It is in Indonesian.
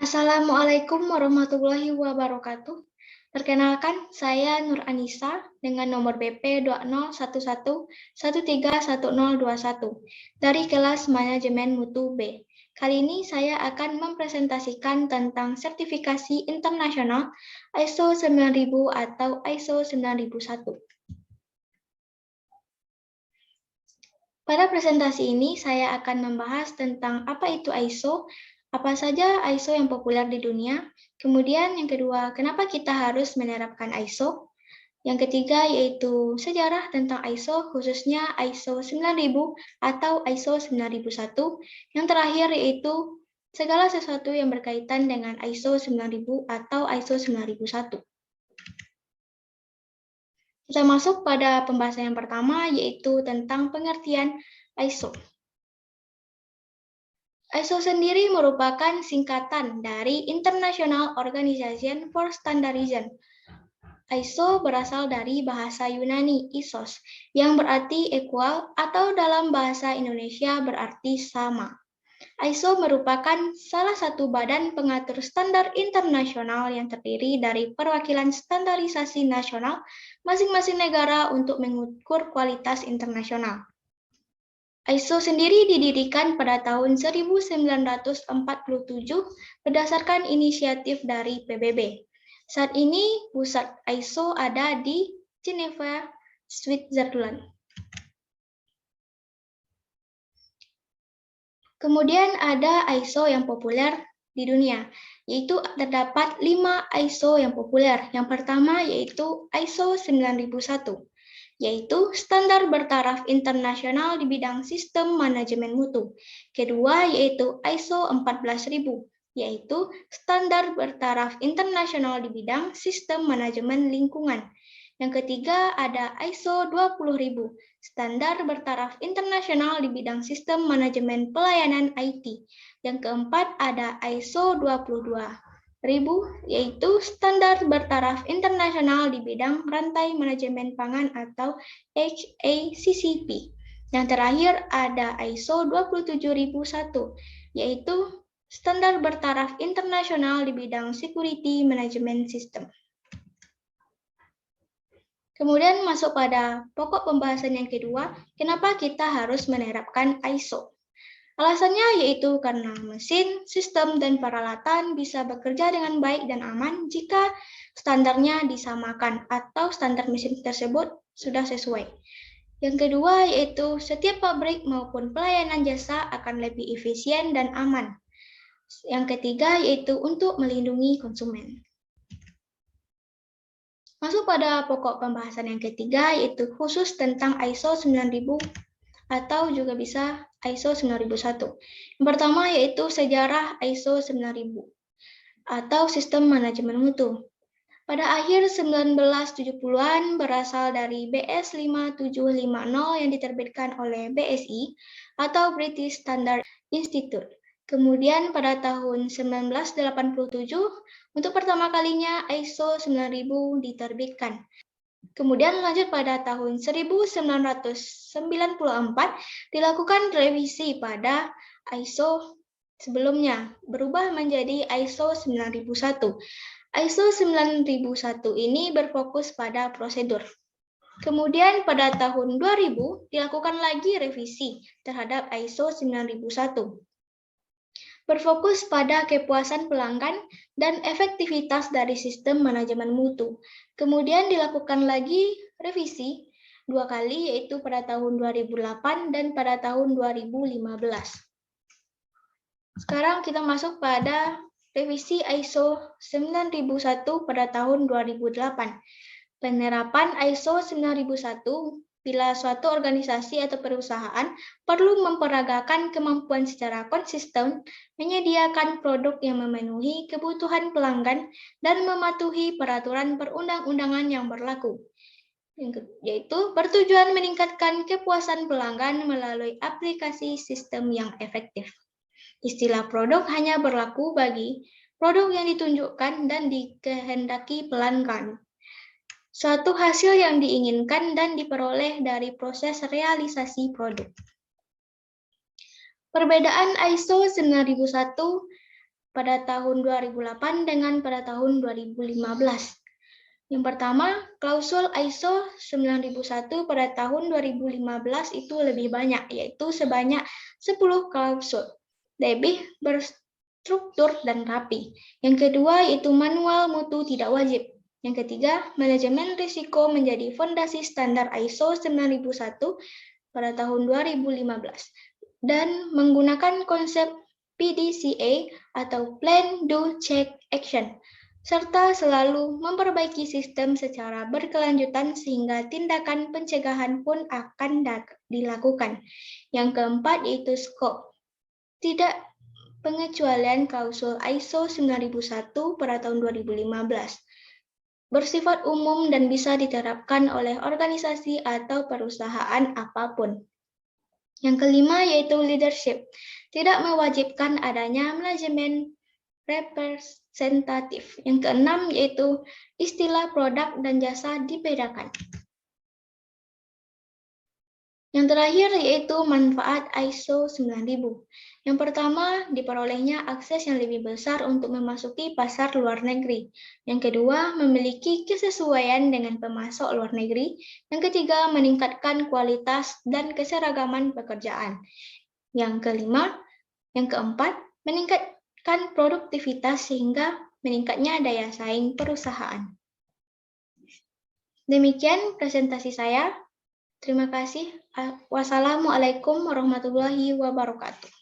Assalamualaikum warahmatullahi wabarakatuh. Perkenalkan, saya Nur Anissa dengan nomor BP 2011131021 dari kelas Manajemen Mutu B. Kali ini saya akan mempresentasikan tentang sertifikasi internasional ISO 9000 atau ISO 9001. Pada presentasi ini, saya akan membahas tentang apa itu ISO, apa saja ISO yang populer di dunia, kemudian yang kedua, kenapa kita harus menerapkan ISO, yang ketiga yaitu sejarah tentang ISO, khususnya ISO 9000 atau ISO 9001, yang terakhir yaitu segala sesuatu yang berkaitan dengan ISO 9000 atau ISO 9001. Kita masuk pada pembahasan yang pertama, yaitu tentang pengertian ISO. ISO sendiri merupakan singkatan dari International Organization for Standardization. ISO berasal dari bahasa Yunani, isos, yang berarti equal atau dalam bahasa Indonesia berarti sama. ISO merupakan salah satu badan pengatur standar internasional yang terdiri dari perwakilan standarisasi nasional masing-masing negara untuk mengukur kualitas internasional. ISO sendiri didirikan pada tahun 1947 berdasarkan inisiatif dari PBB. Saat ini pusat ISO ada di Geneva, Switzerland. Kemudian ada ISO yang populer di dunia, yaitu terdapat 5 ISO yang populer. Yang pertama yaitu ISO 9001, yaitu standar bertaraf internasional di bidang sistem manajemen mutu. Kedua yaitu ISO 14000, yaitu standar bertaraf internasional di bidang sistem manajemen lingkungan. Yang ketiga ada ISO 20000, standar bertaraf internasional di bidang sistem manajemen pelayanan IT. Yang keempat ada ISO 22000, yaitu standar bertaraf internasional di bidang rantai manajemen pangan atau HACCP. Yang terakhir ada ISO 27001, yaitu standar bertaraf internasional di bidang security management system. Kemudian masuk pada pokok pembahasan yang kedua, kenapa kita harus menerapkan ISO. Alasannya yaitu karena mesin, sistem, dan peralatan bisa bekerja dengan baik dan aman jika standarnya disamakan atau standar mesin tersebut sudah sesuai. Yang kedua yaitu setiap pabrik maupun pelayanan jasa akan lebih efisien dan aman. Yang ketiga yaitu untuk melindungi konsumen. Masuk pada pokok pembahasan yang ketiga, yaitu khusus tentang ISO 9000 atau juga bisa ISO 9001. Yang pertama yaitu sejarah ISO 9000 atau sistem manajemen mutu. Pada akhir 1970-an berasal dari BS 5750 yang diterbitkan oleh BSI atau British Standard Institute. Kemudian pada tahun 1987, untuk pertama kalinya ISO 9000 diterbitkan. Kemudian lanjut pada tahun 1994, dilakukan revisi pada ISO sebelumnya, berubah menjadi ISO 9001. ISO 9001 ini berfokus pada prosedur. Kemudian pada tahun 2000, dilakukan lagi revisi terhadap ISO 9001. Berfokus pada kepuasan pelanggan dan efektivitas dari sistem manajemen mutu. Kemudian dilakukan lagi revisi 2 kali, yaitu pada tahun 2008 dan pada tahun 2015. Sekarang kita masuk pada revisi ISO 9001 pada tahun 2008. Penerapan ISO 9001 bila suatu organisasi atau perusahaan perlu memperagakan kemampuan secara konsisten, menyediakan produk yang memenuhi kebutuhan pelanggan, dan mematuhi peraturan perundang-undangan yang berlaku, yaitu bertujuan meningkatkan kepuasan pelanggan melalui aplikasi sistem yang efektif. Istilah produk hanya berlaku bagi produk yang ditunjukkan dan dikehendaki pelanggan. Suatu hasil yang diinginkan dan diperoleh dari proses realisasi produk. Perbedaan ISO 9001 pada tahun 2008 dengan pada tahun 2015. Yang pertama, klausul ISO 9001 pada tahun 2015 itu lebih banyak, yaitu sebanyak 10 klausul. Lebih berstruktur dan rapi. Yang kedua, yaitu manual mutu tidak wajib. Yang ketiga, manajemen risiko menjadi fondasi standar ISO 9001 pada tahun 2015. Dan menggunakan konsep PDCA atau Plan, Do, Check, Action, serta selalu memperbaiki sistem secara berkelanjutan sehingga tindakan pencegahan pun akan dilakukan. Yang keempat yaitu scope. Tidak pengecualian klausul ISO 9001 pada tahun 2015. Bersifat umum dan bisa diterapkan oleh organisasi atau perusahaan apapun. Yang kelima yaitu leadership. Tidak mewajibkan adanya manajemen representatif. Yang keenam yaitu istilah produk dan jasa dibedakan. Yang terakhir yaitu manfaat ISO 9000. Yang pertama, diperolehnya akses yang lebih besar untuk memasuki pasar luar negeri. Yang kedua, memiliki kesesuaian dengan pemasok luar negeri. Yang ketiga, meningkatkan kualitas dan keseragaman pekerjaan. Yang kelima, yang keempat, meningkatkan produktivitas sehingga meningkatnya daya saing perusahaan. Demikian presentasi saya. Terima kasih. Wassalamualaikum warahmatullahi wabarakatuh.